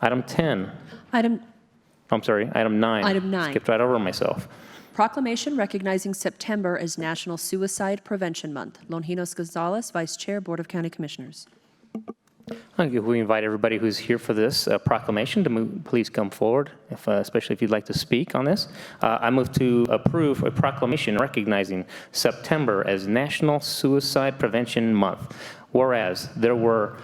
Item 10. Item Item 9. Item 9. Skipped right over myself. Proclamation recognizing September as National Suicide Prevention Month. Longinos Gonzalez, Vice Chair, Board of County Commissioners. We invite everybody who's here for this proclamation to please come forward, especially if you'd like to speak on this. I move to approve a proclamation recognizing September as National Suicide Prevention Month. Whereas there were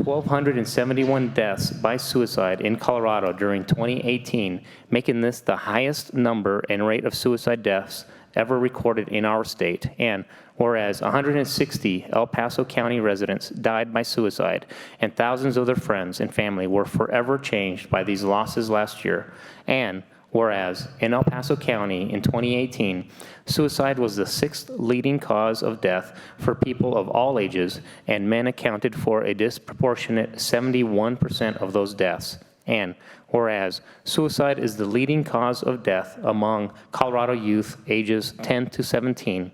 1,271 deaths by suicide in Colorado during 2018, making this the highest number and rate of suicide deaths ever recorded in our state. And whereas 160 El Paso County residents died by suicide and thousands of their friends and family were forever changed by these losses last year. And whereas in El Paso County in 2018, suicide was the 6th leading cause of death for people of all ages, and men accounted for a disproportionate 71% of those deaths. And whereas suicide is the leading cause of death among Colorado youth ages 10 to 17,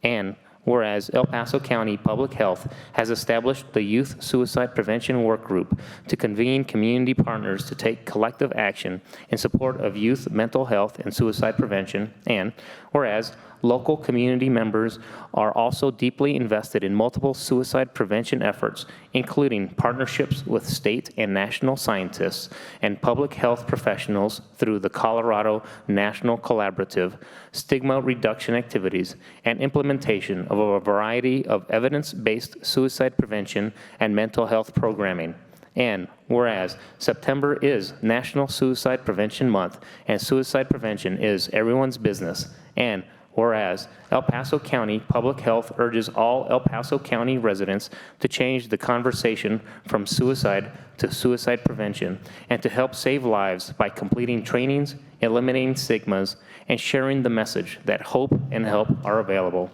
and whereas El Paso County Public Health has established the Youth Suicide Prevention Work Group to convene community partners to take collective action in support of youth mental health and suicide prevention, and whereas local community members are also deeply invested in multiple suicide prevention efforts, including partnerships with state and national scientists and public health professionals through the Colorado National Collaborative, stigma reduction activities, and implementation of a variety of evidence-based suicide prevention and mental health programming. And whereas September is National Suicide Prevention Month and suicide prevention is everyone's business, and whereas El Paso County Public Health urges all El Paso County residents to change the conversation from suicide to suicide prevention and to help save lives by completing trainings, eliminating stigmas, and sharing the message that hope and help are available.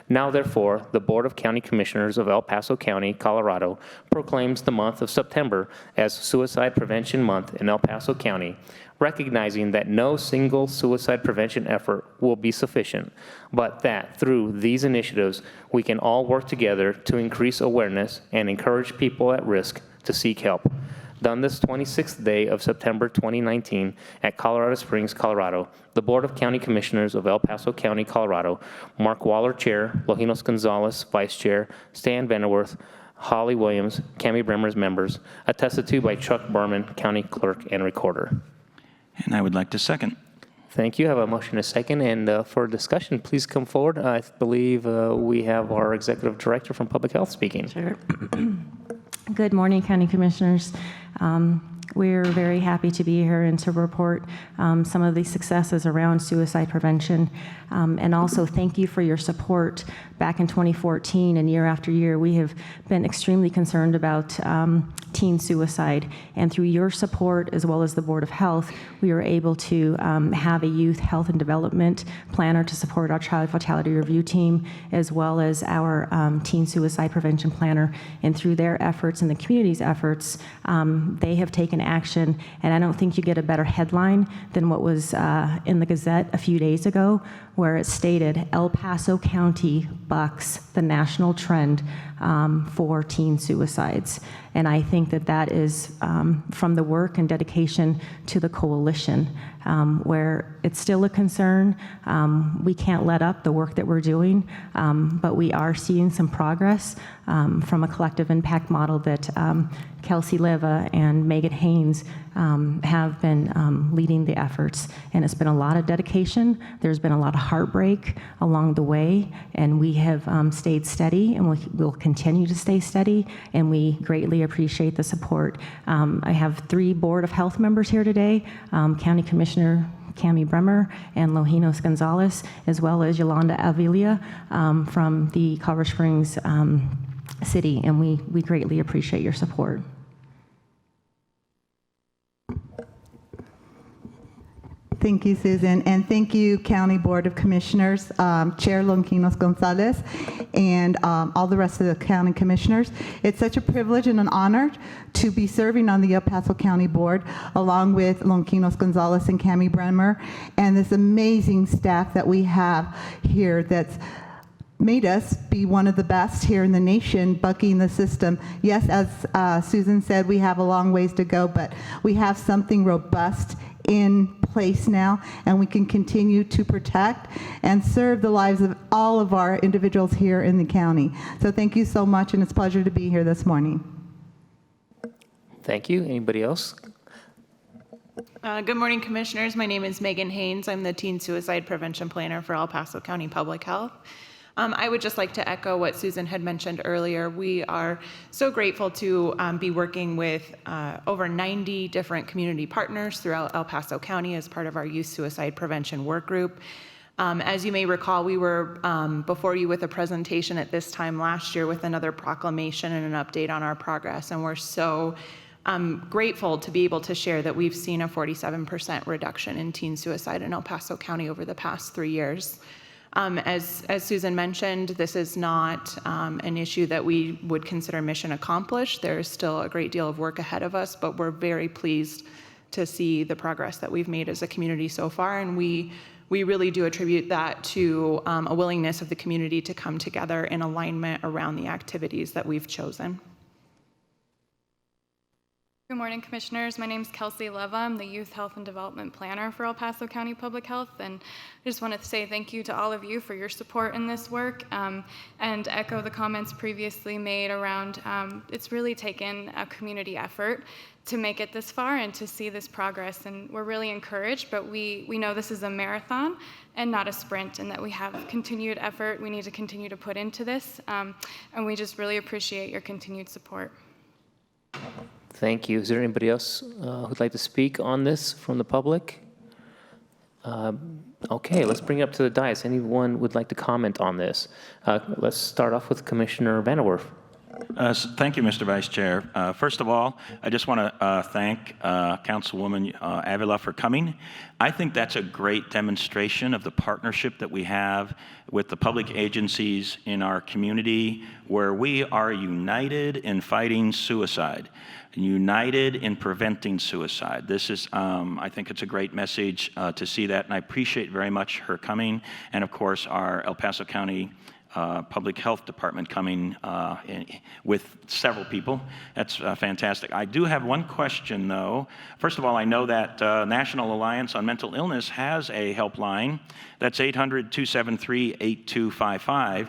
Now, therefore, the Board of County Commissioners of El Paso County, Colorado, proclaims the month of September as Suicide Prevention Month in El Paso County, recognizing that no single suicide prevention effort will be sufficient, but that through these initiatives, we can all work together to increase awareness and encourage people at risk to seek help. Done this 26th day of September 2019 at Colorado Springs, Colorado, the Board of County Commissioners of El Paso County, Colorado, Mark Waller, Chair, Longinos Gonzalez, Vice Chair, Stan Vanderwerff, Holly Williams, Cami Bremer's members, attested to by Chuck Berman, County Clerk and Recorder. And I would like to second. Thank you. I have a motion and a second. And for discussion, please come forward. I believe we have our Executive Director from Public Health speaking. Sure. Good morning, County Commissioners. We're very happy to be here and to report some of the successes around suicide prevention. And also thank you for your support back in 2014 and year after year. We have been extremely concerned about teen suicide. And through your support, as well as the Board of Health, we were able to have a youth health and development planner to support our child fatality review team, as well as our teen suicide prevention planner. And through their efforts and the community's efforts, they have taken action. And I don't think you get a better headline than what was in the Gazette a few days ago, where it stated, El Paso County bucks the national trend for teen suicides. And I think that that is from the work and dedication to the coalition, where it's still a concern. We can't let up the work that we're doing, but we are seeing some progress from a collective impact model that Kelsey Love and Megan Haynes have been leading the efforts. And it's been a lot of dedication. There's been a lot of heartbreak along the way, and we have stayed steady, and we'll continue to stay steady, and we greatly appreciate the support. I have 3 Board of Health members here today, County Commissioner Cami Bremer and Longinos Gonzalez, as well as Yolanda Avilia from the Colorado Springs City, and we greatly appreciate your support. Thank you, Susan, and thank you, County Board of Commissioners, Chair Longinos Gonzalez, and all the rest of the County Commissioners. It's such a privilege and an honor to be serving on the El Paso County Board, along with Longinos Gonzalez and Cami Bremer, and this amazing staff that we have here that's made us be one of the best here in the nation, bucking the system. Yes, as Susan said, we have a long ways to go, but we have something robust in place now, and we can continue to protect and serve the lives of all of our individuals here in the county. So thank you so much, and it's a pleasure to be here this morning. Thank you. Anybody else? Good morning, Commissioners. My name is Megan Haynes. I'm the Teen Suicide Prevention Planner for El Paso County Public Health. I would just like to echo what Susan had mentioned earlier. We are so grateful to be working with over 90 different community partners throughout El Paso County as part of our Youth Suicide Prevention Work Group. As you may recall, we were before you with a presentation at this time last year with another proclamation and an update on our progress, and we're so grateful to be able to share that we've seen a 47% reduction in teen suicide in El Paso County over the past 3 years. As Susan mentioned, this is not an issue that we would consider mission accomplished. There is still a great deal of work ahead of us, but we're very pleased to see the progress that we've made as a community so far, and we really do attribute that to a willingness of the community to come together in alignment around the activities that we've chosen. Good morning, Commissioners. My name is Kelsey Love. I'm the Youth Health and Development Planner for El Paso County Public Health, and I just want to say thank you to all of you for your support in this work, and echo the comments previously made around it's really taken a community effort to make it this far and to see this progress, and we're really encouraged, but we know this is a marathon and not a sprint, and that we have continued effort we need to continue to put into this, and we just really appreciate your continued support. Thank you. Is there anybody else who'd like to speak on this from the public? Okay, let's bring it up to the dais. Anyone would like to comment on this? Let's start off with Commissioner Vanderwerff. Thank you, Mr. Vice Chair. First of all, I just want to thank Councilwoman Avila for coming. I think that's a great demonstration of the partnership that we have with the public agencies in our community, where we are united in fighting suicide, united in preventing suicide. This is, I think it's a great message to see that, and I appreciate very much her coming, and of course our El Paso County Public Health Department coming with several people. That's fantastic. I do have one question, though. First of all, I know that National Alliance on Mental Illness has a helpline. That's 800-273-8255.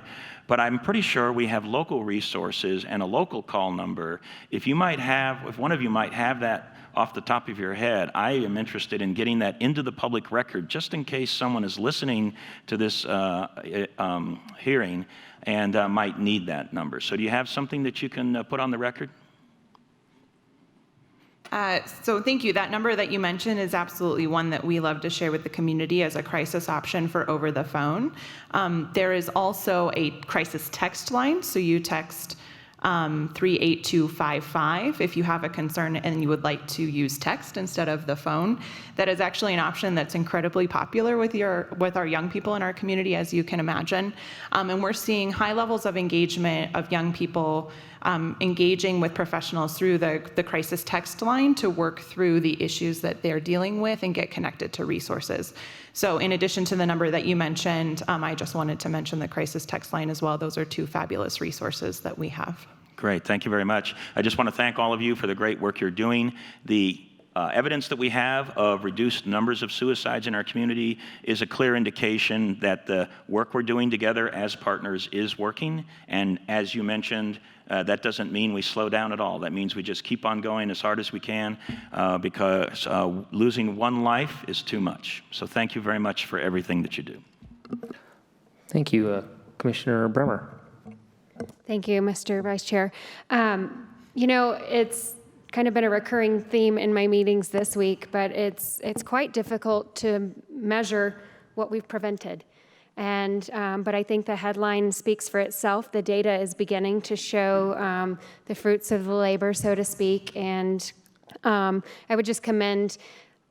But I'm pretty sure we have local resources and a local call number. If one of you might have that off the top of your head, I am interested in getting that into the public record, just in case someone is listening to this hearing and might need that number. So do you have something that you can put on the record? So thank you. That number that you mentioned is absolutely one that we love to share with the community as a crisis option for over the phone. There is also a crisis text line, so you text 38255 if you have a concern and you would like to use text instead of the phone. That is actually an option that's incredibly popular with our young people in our community, as you can imagine. And we're seeing high levels of engagement of young people engaging with professionals through the crisis text line to work through the issues that they're dealing with and get connected to resources. So in addition to the number that you mentioned, I just wanted to mention the crisis text line as well. Those are two fabulous resources that we have. Great, thank you very much. I just want to thank all of you for the great work you're doing. The evidence that we have of reduced numbers of suicides in our community is a clear indication that the work we're doing together as partners is working. And as you mentioned, that doesn't mean we slow down at all. That means we just keep on going as hard as we can because losing one life is too much. So thank you very much for everything that you do. Thank you, Commissioner Bremer. Thank you, Mr. Vice Chair. You know, it's kind of been a recurring theme in my meetings this week, but it's quite difficult to measure what we've prevented. And but I think the headline speaks for itself. The data is beginning to show the fruits of the labor, so to speak. And I would just commend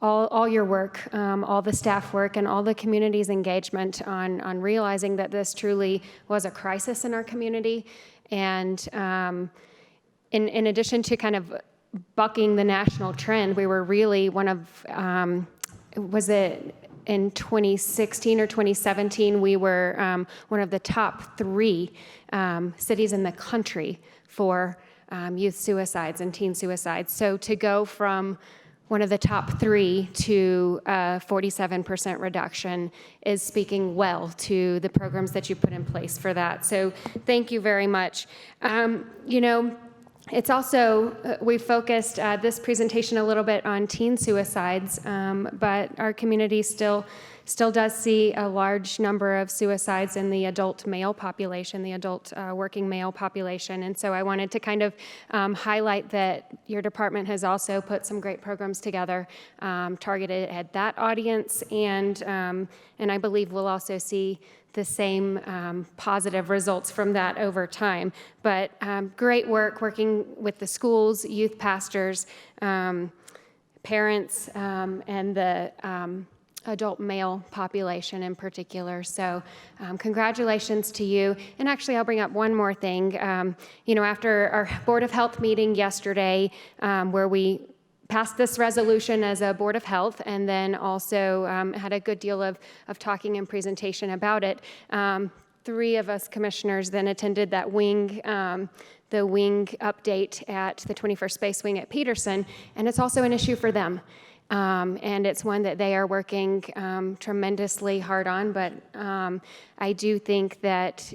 all your work, all the staff work, and all the community's engagement on realizing that this truly was a crisis in our community. And in addition to kind of bucking the national trend, we were really one of, was it in 2016 or 2017, we were one of the top 3 cities in the country for youth suicides and teen suicides. So to go from one of the top 3 to a 47% reduction is speaking well to the programs that you put in place for that. So thank you very much. It's also, we focused this presentation a little bit on teen suicides, but our community still does see a large number of suicides in the adult male population, the adult working male population. And so I wanted to kind of highlight that your department has also put some great programs together targeted at that audience, and I believe we'll also see the same positive results from that over time. But great work working with the schools, youth pastors, parents, and the adult male population in particular. So congratulations to you. And actually, I'll bring up one more thing. After our Board of Health meeting yesterday, where we passed this resolution as a Board of Health, and then also had a good deal of talking and presentation about it. 3 of us commissioners then attended that the wing update at the 21st Space Wing at Peterson, and it's also an issue for them. And it's one that they are working tremendously hard on, but I do think that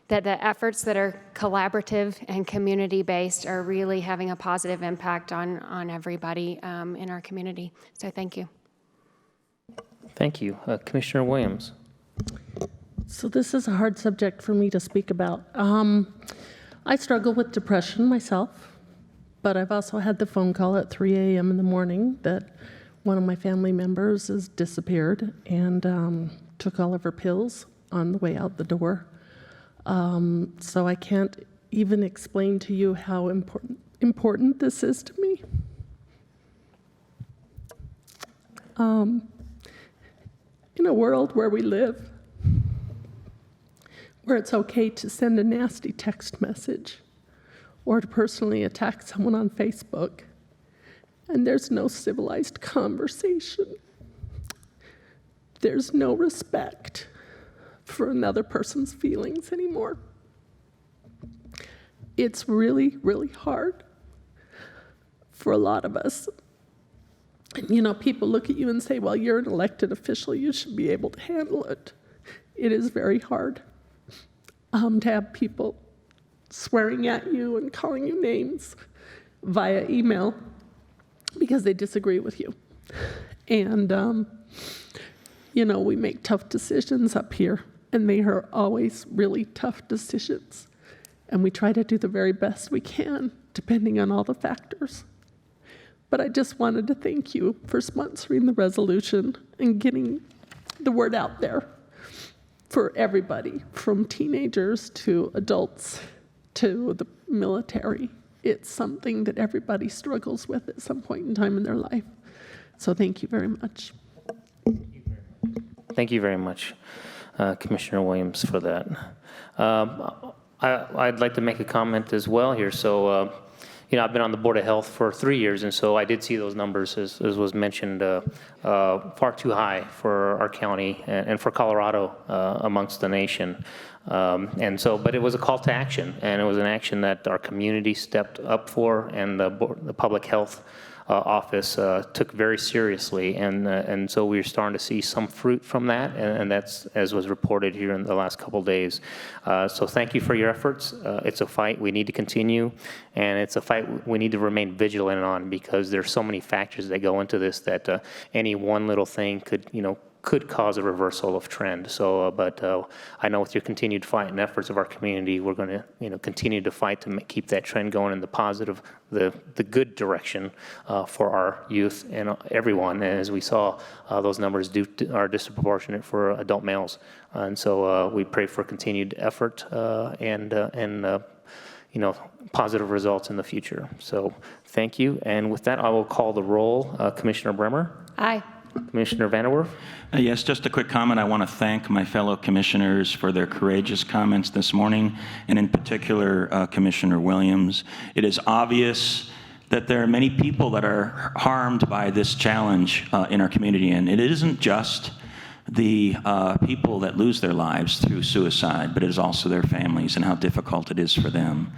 the efforts that are collaborative and community-based are really having a positive impact on everybody in our community. So thank you. Thank you. Commissioner Williams. So this is a hard subject for me to speak about. I struggle with depression myself, but I've also had the phone call at 3 a.m. in the morning that one of my family members has disappeared and took all of her pills on the way out the door. So I can't even explain to you how important this is to me. In a world where we live, where it's okay to send a nasty text message or to personally attack someone on Facebook, and there's no civilized conversation. There's no respect for another person's feelings anymore. It's really, really hard for a lot of us. And, people look at you and say, well, you're an elected official, you should be able to handle it. It is very hard to have people swearing at you and calling you names via email because they disagree with you. And, we make tough decisions up here, and they are always really tough decisions. And we try to do the very best we can, depending on all the factors. But I just wanted to thank you for sponsoring the resolution and getting the word out there for everybody, from teenagers to adults to the military. It's something that everybody struggles with at some point in time in their life. So thank you very much. Thank you very much, Commissioner Williams, for that. I'd like to make a comment as well here. So, I've been on the Board of Health for 3 years, and so I did see those numbers, as was mentioned, far too high for our county and for Colorado amongst the nation. But it was a call to action, and it was an action that our community stepped up for, and the public health office took very seriously, and so we're starting to see some fruit from that, and that's as was reported here in the last couple days. So thank you for your efforts. It's a fight we need to continue, and it's a fight we need to remain vigilant on, because there's so many factors that go into this that any one little thing could cause a reversal of trend. So, but I know with your continued fight and efforts of our community, we're going to, continue to fight to keep that trend going in the positive, the good direction for our youth and everyone. And as we saw, those numbers are disproportionate for adult males, and so we pray for continued effort and positive results in the future. So, thank you. And with that, I will call the roll. Commissioner Bremer. Aye. Commissioner Vanderwerff? Yes, just a quick comment. I want to thank my fellow commissioners for their courageous comments this morning, and in particular, Commissioner Williams. It is obvious that there are many people that are harmed by this challenge in our community. And it isn't just the people that lose their lives through suicide, but it is also their families and how difficult it is for them.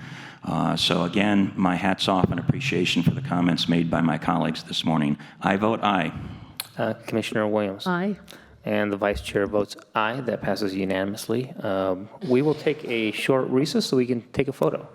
So again, my hat's off and appreciation for the comments made by my colleagues this morning. I vote aye. Commissioner Williams. Aye. And the vice chair votes aye. That passes unanimously. We will take a short recess so we can take a photo.